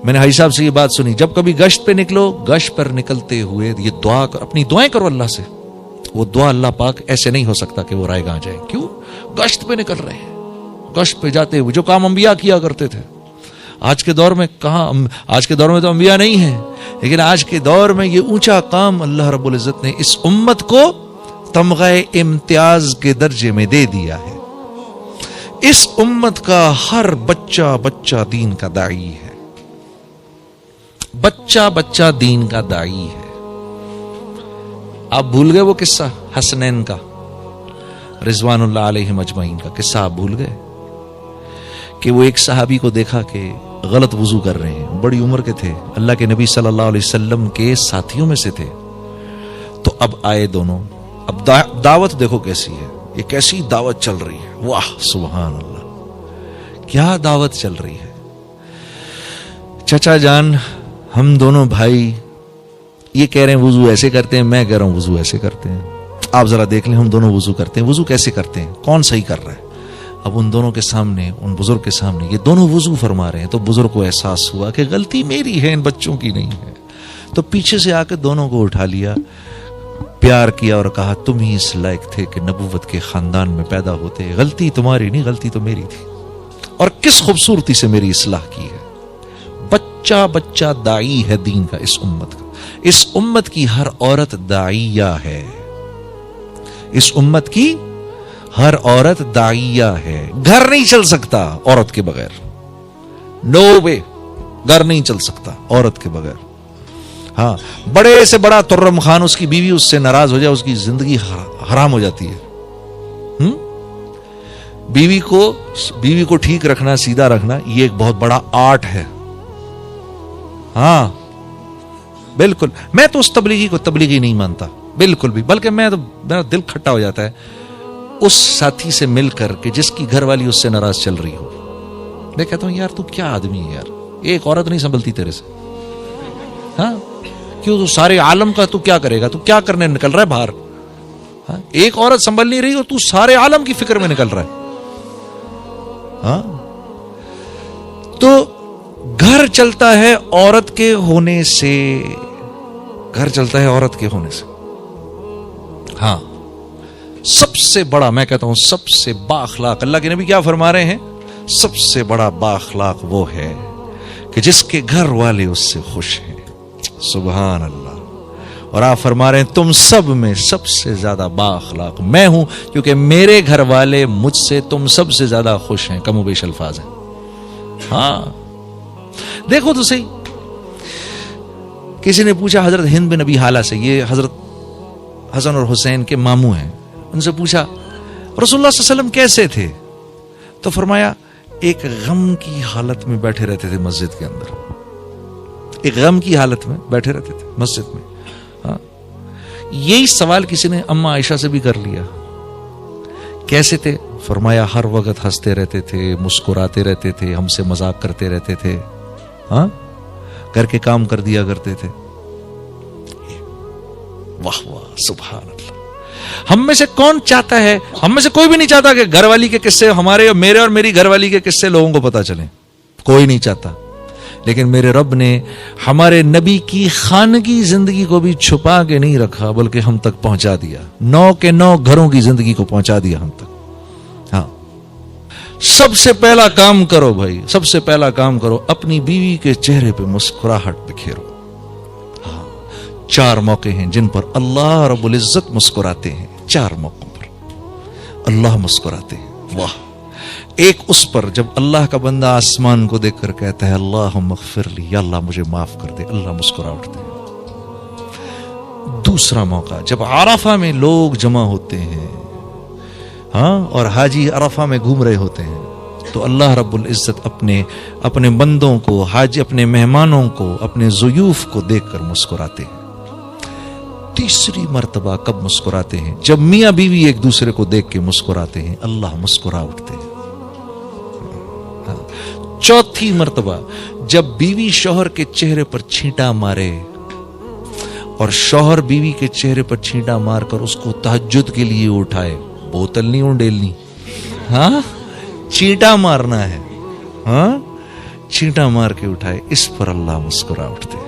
میں نے حاجی صاحب سے یہ بات سنی، جب کبھی گشت پہ نکلو، گشت پر نکلتے ہوئے یہ دعا اپنی دعائیں کرو اللہ سے، وہ دعا اللہ پاک ایسے نہیں ہو سکتا کہ وہ رائے گاں جائے. کیوں؟ گشت پہ نکل رہے ہیں، گشت پہ جاتے ہوئے جو کام انبیاء کیا کرتے تھے. آج کے دور میں کہاں، آج کے دور میں تو انبیاء نہیں ہیں، لیکن آج کے دور میں یہ اونچا کام اللہ رب العزت نے اس امت کو تمغہ امتیاز کے درجے میں دے دیا ہے. اس امت کا ہر بچہ دین کا داعی ہے، بچہ دین کا داعی ہے. آپ بھول گئے وہ قصہ حسنین کا، رضوان اللہ علیہم اجمعین کا قصہ آپ بھول گئے کہ وہ ایک صحابی کو دیکھا کہ غلط وضو کر رہے ہیں، بڑی عمر کے تھے، اللہ کے نبی صلی اللہ علیہ وسلم کے ساتھیوں میں سے تھے. تو اب آئے دونوں، اب دعوت دیکھو کیسی ہے، یہ کیسی دعوت چل رہی ہے، واہ سبحان اللہ، کیا دعوت چل رہی ہے. چچا جان، ہم دونوں بھائی یہ کہہ رہے ہیں وضو ایسے کرتے ہیں، میں کہہ رہا ہوں وضو ایسے کرتے ہیں. آپ ذرا دیکھ لیں، ہم دونوں وضو کرتے ہیں، وضو کیسے کرتے ہیں، کون صحیح کر رہا ہے. اب ان دونوں کے سامنے، ان بزرگ کے سامنے یہ دونوں وضو فرما رہے ہیں، تو بزرگ کو احساس ہوا کہ غلطی میری ہے، ان بچوں کی نہیں ہے. تو پیچھے سے آ کے دونوں کو اٹھا لیا، پیار کیا اور کہا تم ہی اس لائق تھے کہ نبوت کے خاندان میں پیدا ہوتے، غلطی تمہاری نہیں، غلطی تو میری تھی، اور کس خوبصورتی سے میری اصلاح کی ہے. بچہ داعی ہے دین کا اس امت کا. اس امت کی ہر عورت داعیہ ہے، اس امت کی ہر عورت داعیہ ہے. گھر نہیں چل سکتا عورت کے بغیر، نو وے، گھر نہیں چل سکتا عورت کے بغیر. ہاں، بڑے سے بڑا ترم خان، اس کی بیوی اس سے ناراض ہو جائے، اس کی زندگی حرام ہو جاتی ہے. بیوی کو ٹھیک رکھنا، سیدھا رکھنا، یہ ایک بہت بڑا آرٹ ہے. ہاں بالکل، میں تو اس تبلیغی کو تبلیغی نہیں مانتا بالکل بھی، بلکہ میرا دل کھٹا ہو جاتا ہے اس ساتھی سے مل کر کے جس کی گھر والی اس سے ناراض چل رہی ہو. میں کہتا ہوں یار تو کیا آدمی ہے یار، ایک عورت نہیں سنبھلتی تیرے سے. ہاں کیوں، تو سارے عالم کا تو کیا کرے گا، تو کیا کرنے نکل رہا ہے باہر. ہاں، ایک عورت سنبھل نہیں رہی اور تو سارے عالم کی فکر میں نکل رہا ہے. ہاں، تو گھر چلتا ہے عورت کے ہونے سے، گھر چلتا ہے عورت کے ہونے سے. ہاں، سب سے بڑا، میں کہتا ہوں سب سے بااخلاق، اللہ کے نبی کیا فرما رہے ہیں، سب سے بڑا بااخلاق وہ ہے کہ جس کے گھر والے اس سے خوش ہیں. سبحان اللہ. اور آپ فرما رہے ہیں تم سب میں سب سے زیادہ بااخلاق میں ہوں، کیونکہ میرے گھر والے مجھ سے تم سب سے زیادہ خوش ہیں. کم و بیش الفاظ ہیں. ہاں دیکھو تو صحیح. کسی نے پوچھا حضرت ہند بن ابی حالہ سے، یہ حضرت حسن اور حسین کے ماموں ہیں، ان سے پوچھا رسول اللہ صلی اللہ علیہ وسلم کیسے تھے، تو فرمایا ایک غم کی حالت میں بیٹھے رہتے تھے مسجد کے اندر، ایک غم کی حالت میں بیٹھے رہتے تھے مسجد میں. ہاں، یہی سوال کسی نے اما عائشہ سے بھی کر لیا، کیسے تھے، فرمایا ہر وقت ہنستے رہتے تھے، مسکراتے رہتے تھے، ہم سے مذاق کرتے رہتے تھے. ہاں، گھر کے کام کر دیا کرتے تھے. واہ واہ سبحان اللہ. ہم میں سے کون چاہتا ہے، ہم میں سے کوئی بھی نہیں چاہتا کہ گھر والی کے قصے ہمارے، میرے اور میری گھر والی کے قصے لوگوں کو پتا چلیں، کوئی نہیں چاہتا. لیکن میرے رب نے ہمارے نبی کی خانگی زندگی کو بھی چھپا کے نہیں رکھا، بلکہ ہم تک پہنچا دیا، 9 کے 9 گھروں کی زندگی کو پہنچا دیا ہم تک. ہاں، سب سے پہلا کام کرو بھائی، سب سے پہلا کام کرو، اپنی بیوی کے چہرے پہ مسکراہٹ بکھیرو. 4 موقع ہیں جن پر اللہ رب العزت مسکراتے ہیں، 4 موقعوں پر اللہ مسکراتے ہیں. واہ. ایک اس پر جب اللہ کا بندہ آسمان کو دیکھ کر کہتا ہے اللہم اغفر لی، یا اللہ مجھے معاف کر دے، اللہ مسکرا اٹھتے ہیں. دوسرا موقع جب عرفہ میں لوگ جمع ہوتے ہیں، ہاں، اور حاجی عرفہ میں گھوم رہے ہوتے ہیں، تو اللہ رب العزت اپنے بندوں کو، حاجی اپنے مہمانوں کو، اپنے ضیوف کو دیکھ کر مسکراتے ہیں. تیسری مرتبہ کب مسکراتے ہیں، جب میاں بیوی ایک دوسرے کو دیکھ کے مسکراتے ہیں، اللہ مسکرا اٹھتے ہیں. چوتھی مرتبہ جب بیوی شوہر کے چہرے پر چھینٹا مارے، اور شوہر بیوی کے چہرے پر چھینٹا مار کر اس کو تہجد کے لیے اٹھائے، بوتل نہیں اونڈیلنی، ہاں، چھینٹا مارنا ہے. ہاں، چینٹا مار کے اٹھائے، اس پر اللہ مسکرا اٹھتے۔